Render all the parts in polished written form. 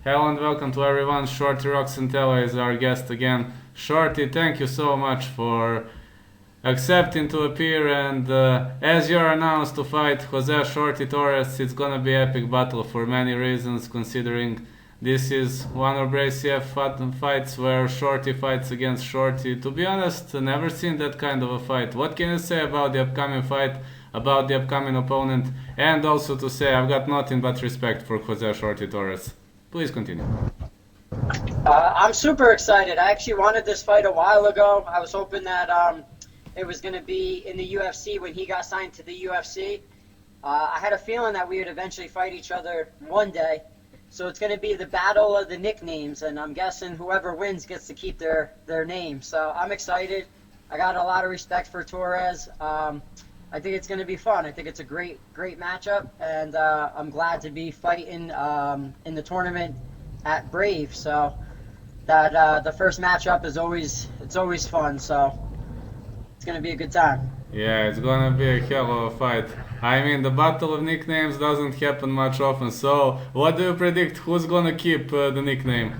Hello and welcome to everyone. Shorty Santella is our guest again. Shorty, thank you so much for accepting to appear. And as you're announced to fight Jose Shorty Torres, it's gonna be epic battle for many reasons. Considering this is one of Braciev fights where Shorty fights against Shorty. To be honest, never seen that kind of a fight. What can you say about the upcoming fight? About the upcoming opponent? And also to say, I've got nothing but respect for Jose Shorty Torres. Please continue. I'm super excited. I actually wanted this fight a while ago. I was hoping that it was going to be in the UFC when he got signed to the UFC. I had a feeling that we would eventually fight each other one day. So it's going to be the battle of the nicknames, and I'm guessing whoever wins gets to keep their name. So I'm excited. I got a lot of respect for Torres. I think it's going to be fun. I think it's a great matchup, and I'm glad to be fighting in the tournament at Brave. So that the first matchup is always fun. So it's going to be a good time. Yeah, it's gonna be a hell of a fight. I mean, the battle of nicknames doesn't happen much often. So, what do you predict? Who's gonna keep the nickname?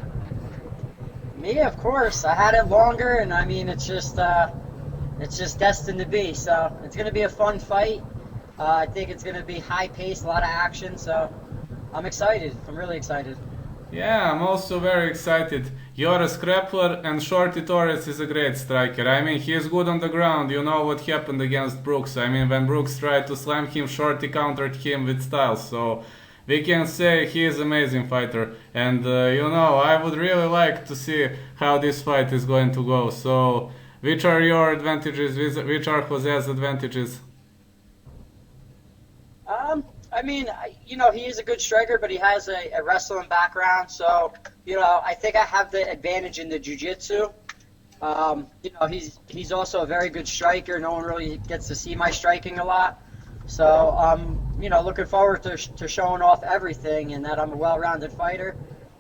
Me, of course. I had it longer, and I mean, it's just destined to be. So it's going to be a fun fight. I think it's going to be high paced, a lot of action. So I'm excited. I'm really excited. Yeah, I'm also very excited. You're a scrappler, and Shorty Torres is a great striker. I mean, he is good on the ground. You know what happened against Brooks. I mean, when Brooks tried to slam him, Shorty countered him with style. So we can say he is an amazing fighter. And, I would really like to see how this fight is going to go. So, which are your advantages? Which are Jose's advantages? I mean, he is a good striker, but he has a wrestling background. So, I think I have the advantage in the jiu-jitsu. He's also a very good striker. No one really gets to see my striking a lot. So, looking forward to showing off everything and that I'm a well-rounded fighter.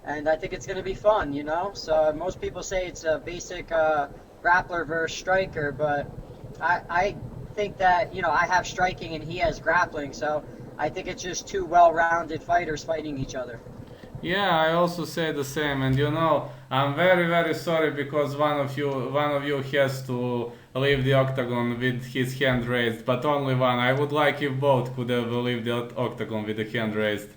And I think it's going to be fun, So most people say it's a basic grappler versus striker, but I think that, I have striking and he has grappling. So I think it's just two well-rounded fighters fighting each other. Yeah, I also say the same, and I'm very very sorry because one of you has to leave the octagon with his hand raised, but only one. I would like if both could have left the octagon with the hand raised.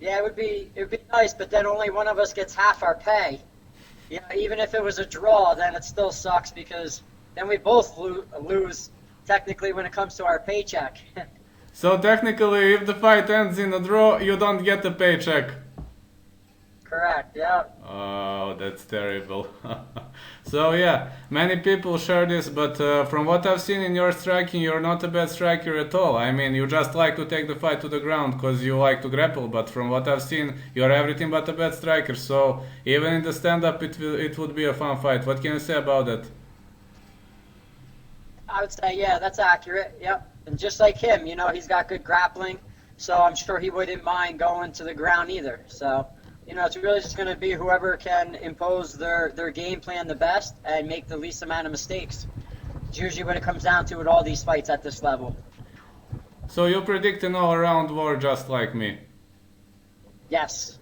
Yeah, it would be nice, but then only one of us gets half our pay. Even if it was a draw, then it still sucks because then we both lose technically when it comes to our paycheck. So technically, if the fight ends in a draw, you don't get a paycheck. Correct, yeah. Oh, that's terrible. So yeah, many people share this, but from what I've seen in your striking, you're not a bad striker at all. I mean, you just like to take the fight to the ground because you like to grapple, but from what I've seen, you're everything but a bad striker. So even in the stand-up, it would be a fun fight. What can you say about that? I would say, yeah, that's accurate. Yep. And just like him, he's got good grappling, so I'm sure he wouldn't mind going to the ground either. So, it's really just going to be whoever can impose their game plan the best and make the least amount of mistakes. It's usually what it comes down to with all these fights at this level. So you predict an all-around war just like me. Yes.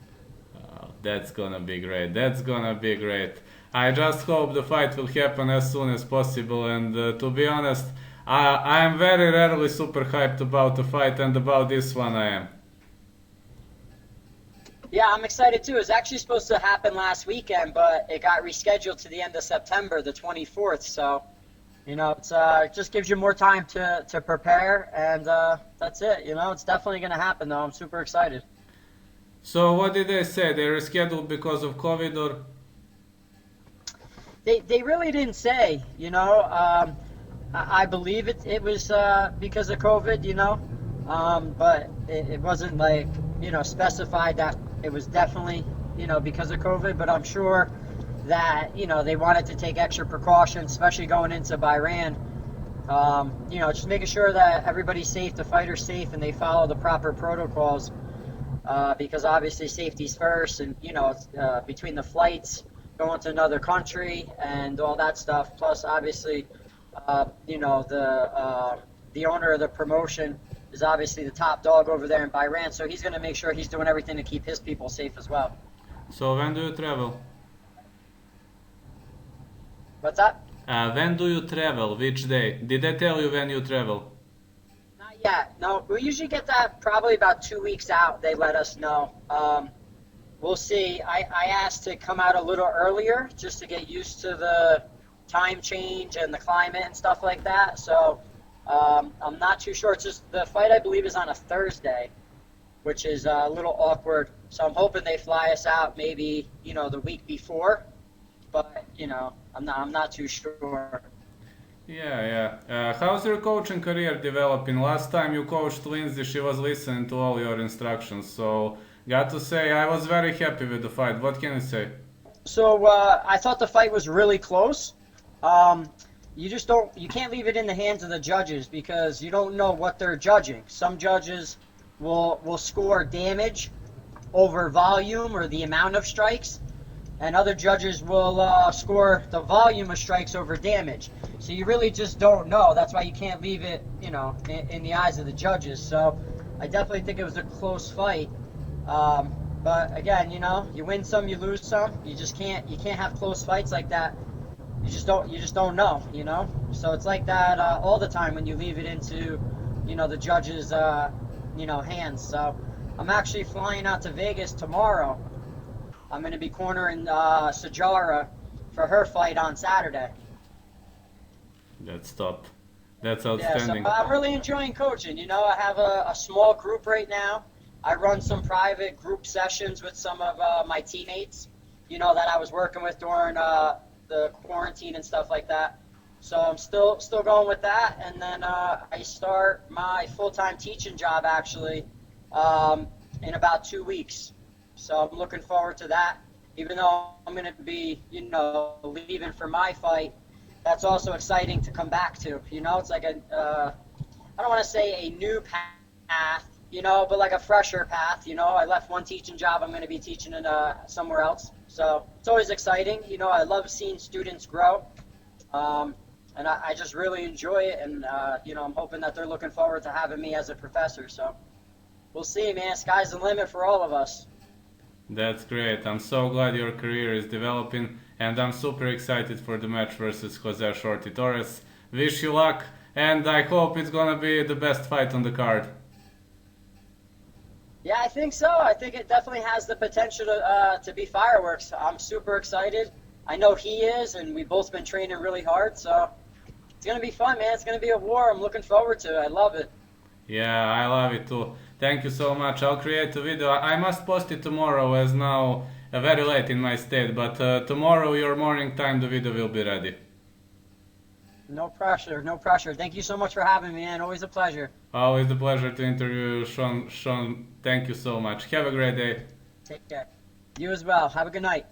Oh, that's gonna be great. That's gonna be great. I just hope the fight will happen as soon as possible. And to be honest, I am very rarely super hyped about the fight, and about this one I am. Yeah, I'm excited too. It was actually supposed to happen last weekend, but it got rescheduled to the end of September, the 24th. So, it just gives you more time to prepare, and that's it. It's definitely going to happen, though. I'm super excited. So what did they say? They rescheduled because of COVID or? They really didn't say, I believe it was because of COVID, but it wasn't like, specified that it was definitely, because of COVID, but I'm sure that, they wanted to take extra precautions, especially going into Bahrain. Just making sure that everybody's safe, the fighter's safe, and they follow the proper protocols, because obviously safety's first, and, between the flights, going to another country and all that stuff, plus obviously, the owner of the promotion is obviously the top dog over there in Bahrain, so he's going to make sure he's doing everything to keep his people safe as well. So when do you travel? What's that? When do you travel? Which day? Did they tell you when you travel? Not yet. No, we usually get that probably about 2 weeks out. They let us know. We'll see. I asked to come out a little earlier just to get used to the time change and the climate and stuff like that. So I'm not too sure. It's just the fight, I believe, is on a Thursday, which is a little awkward. So I'm hoping they fly us out maybe, the week before. But, I'm not too sure. Yeah. How's your coaching career developing? Last time you coached Lindsay, she was listening to all your instructions. So, got to say, I was very happy with the fight. What can you say? So I thought the fight was really close. You can't leave it in the hands of the judges because you don't know what they're judging. Some judges will score damage over volume or the amount of strikes, and other judges will score the volume of strikes over damage. So you really just don't know. That's why you can't leave it, in the eyes of the judges. So I definitely think it was a close fight. But again, you win some, you lose some. You can't have close fights like that. You just don't know. So it's like that all the time when you leave it into, the judges' hands. So I'm actually flying out to Vegas tomorrow. I'm going to be cornering Sajara for her fight on Saturday. That's top. That's Yeah, outstanding. so I'm really enjoying coaching. I have a small group right now. I run some private group sessions with some of my teammates, that I was working with during the quarantine and stuff like that. So I'm still going with that, and then I start my full-time teaching job actually in about 2 weeks. So I'm looking forward to that. Even though I'm going to be, leaving for my fight, that's also exciting to come back to. It's like I don't want to say a new path, but like a fresher path. I left one teaching job. I'm going to be teaching in somewhere else. So it's always exciting. I love seeing students grow. And I just really enjoy it. And, I'm hoping that they're looking forward to having me as a professor. So we'll see, man. Sky's the limit for all of us. That's great. I'm so glad your career is developing, and I'm super excited for the match versus Jose Shorty Torres. Wish you luck, and I hope it's gonna be the best fight on the card. Yeah, I think so. I think it definitely has the potential to be fireworks. I'm super excited. I know he is, and we've both been training really hard, so it's going to be fun, man. It's going to be a war. I'm looking forward to it. I love it. Yeah, I love it too. Thank you so much. I'll create a video. I must post it tomorrow as now very late in my state, but tomorrow your morning time the video will be ready. No pressure, no pressure. Thank you so much for having me, man. Always a pleasure. Always a pleasure to interview you, Sean. Sean, thank you so much. Have a great day. Take care. You as well. Have a good night.